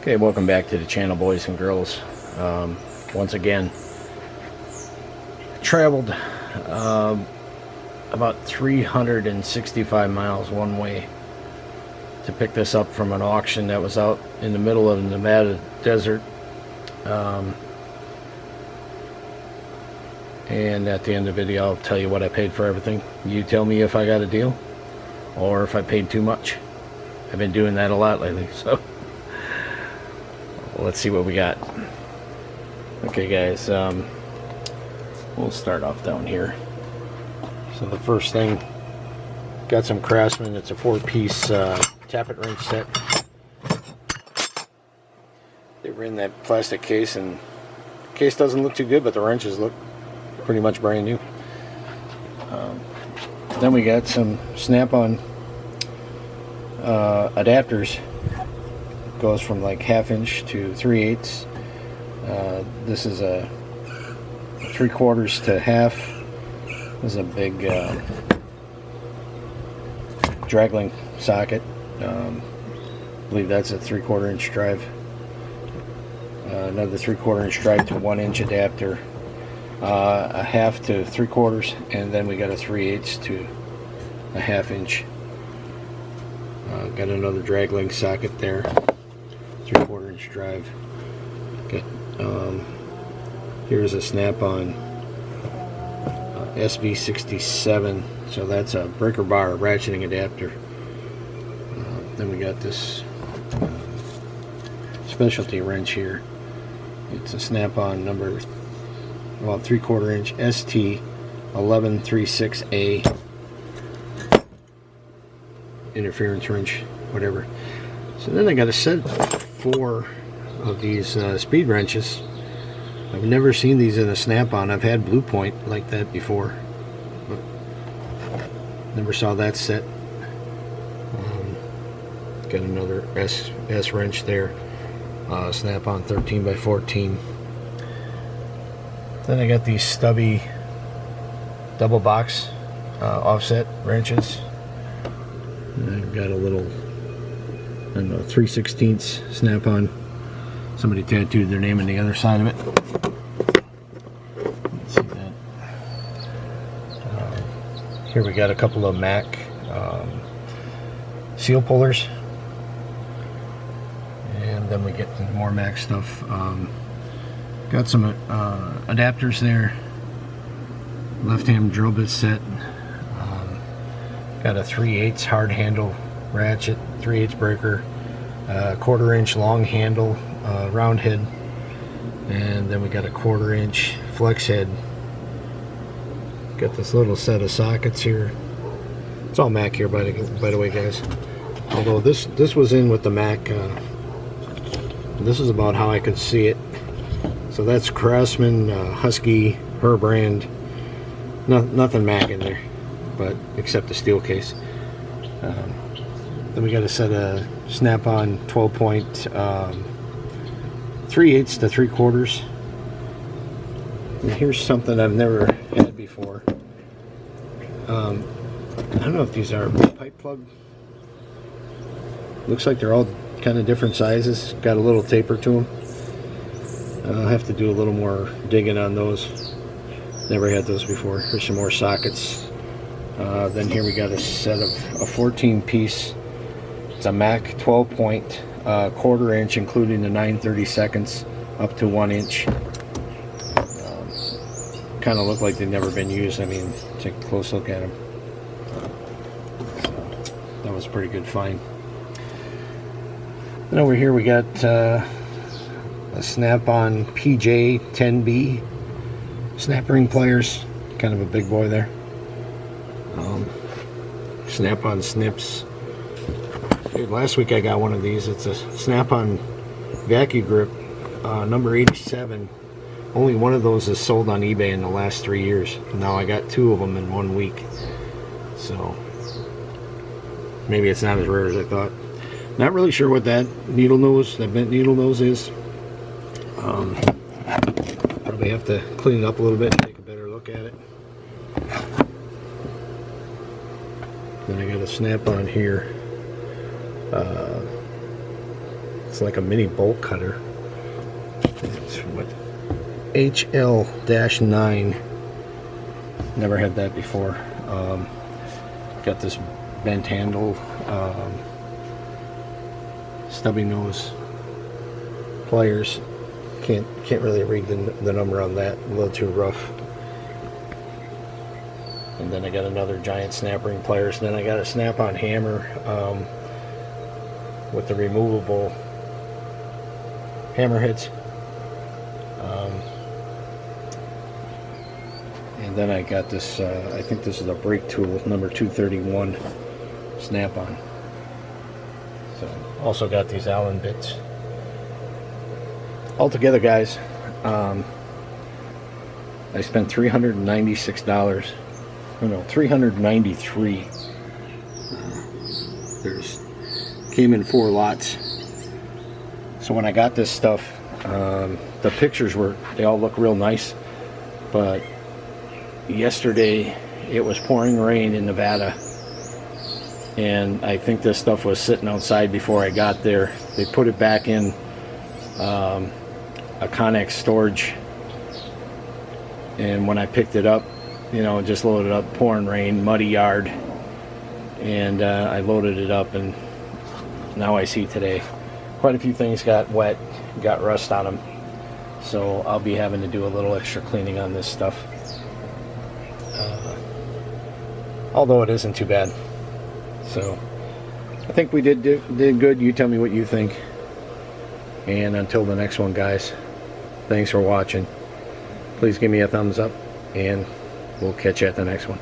Okay, welcome back to the channel, boys and girls. Once again, traveled about 365 miles one way to pick this up from an auction that was out in the middle of the Nevada desert. And at the end of the video, I'll tell you what I paid for everything. You tell me if I got a deal or if I paid too much. I've been doing that a lot lately, so let's see what we got. Okay, guys, we'll start off down here. So the first thing, got some Craftsman. It's a 4-piece tappet wrench set. They were in that plastic case, and the case doesn't look too good, but the wrenches look pretty much brand new. Then we got some SnapOn adapters. Goes from like 1/2 inch to 3/8. This is a 3/4 to 1/2. This is a big drag-link socket. I believe that's a 3/4 inch drive. Another 3/4 inch drive to 1 inch adapter. A 1/2 to 3/4, and then we got a 3/8 to a 1/2 inch. Got another drag-link socket there. 3/4 inch drive. Okay. Here's a SnapOn SV67. So that's a breaker bar ratcheting adapter. Then we got this specialty wrench here. It's a SnapOn number, well, 3/4 inch ST1136A interference wrench, whatever. So then I got a set of 4 of these speed wrenches. I've never seen these in a SnapOn. I've had Blue Point like that before, but never saw that set. Got another S wrench there, SnapOn 13x14. Then I got these stubby double box offset wrenches. And I've got a little, I don't know, 3/16 SnapOn. Somebody tattooed their name on the other side of it. Let's see that. Here we got a couple of Mac seal pullers. And then we get more Mac stuff. Got some adapters there. Left hand drill bit set. Got a 3/8 hard handle ratchet, 3/8 breaker, 1/4 inch long handle, round head, and then we got a 1/4 inch flex head. Got this little set of sockets here. It's all Mac here, by the way, guys. Although this was in with the Mac. This is about how I could see it. So that's Craftsman, Husky, her brand. Nothing Mac in there, but except the steel case. Then we got a set of SnapOn 12-point 3/8 to 3/4. And here's something I've never had before. I don't know if these are pipe plug. Looks like they're all kind of different sizes. Got a little taper to them. I'll have to do a little more digging on those. Never had those before. Here's some more sockets. Then here we got a set of a 14-piece. It's a Mac 12-point 1/4 inch, including the 9/32 up to 1 inch. Kind of look like they've never been used. I mean, take a close look at them. So that was a pretty good find. And over here we got a SnapOn PJ10B snap ring pliers. Kind of a big boy there. SnapOn Snips. Last week I got one of these. It's a SnapOn vacuum grip number 87. Only one of those is sold on eBay in the last 3 years. Now I got 2 of them in 1 week. So maybe it's not as rare as I thought. Not really sure what that needle nose, that bent needle nose is. Probably have to clean it up a little bit and take a better look at it. Then I got a SnapOn here. It's like a mini bolt cutter. It's what, HL-9. Never had that before. Got this bent handle, stubby nose pliers. Can't really read the number on that. A little too rough. And then I got another giant snap ring pliers. Then I got a SnapOn Hammer with the removable hammer heads. And then I got this, I think this is a brake tool, number 231 SnapOn. So, also got these Allen bits. Altogether, guys, I spent $396. Oh no, $393. Came in 4 lots. So when I got this stuff, the pictures they all look real nice, but yesterday it was pouring rain in Nevada, and I think this stuff was sitting outside before I got there. They put it back in a Connex storage, and when I picked it up, you know, just loaded up, pouring rain, muddy yard, and I loaded it up, and now I see today quite a few things got wet, got rust on them, so I'll be having to do a little extra cleaning on this stuff. Although it isn't too bad. So I think we did good. You tell me what you think. And until the next one, guys, thanks for watching. Please give me a thumbs up, and we'll catch you at the next one.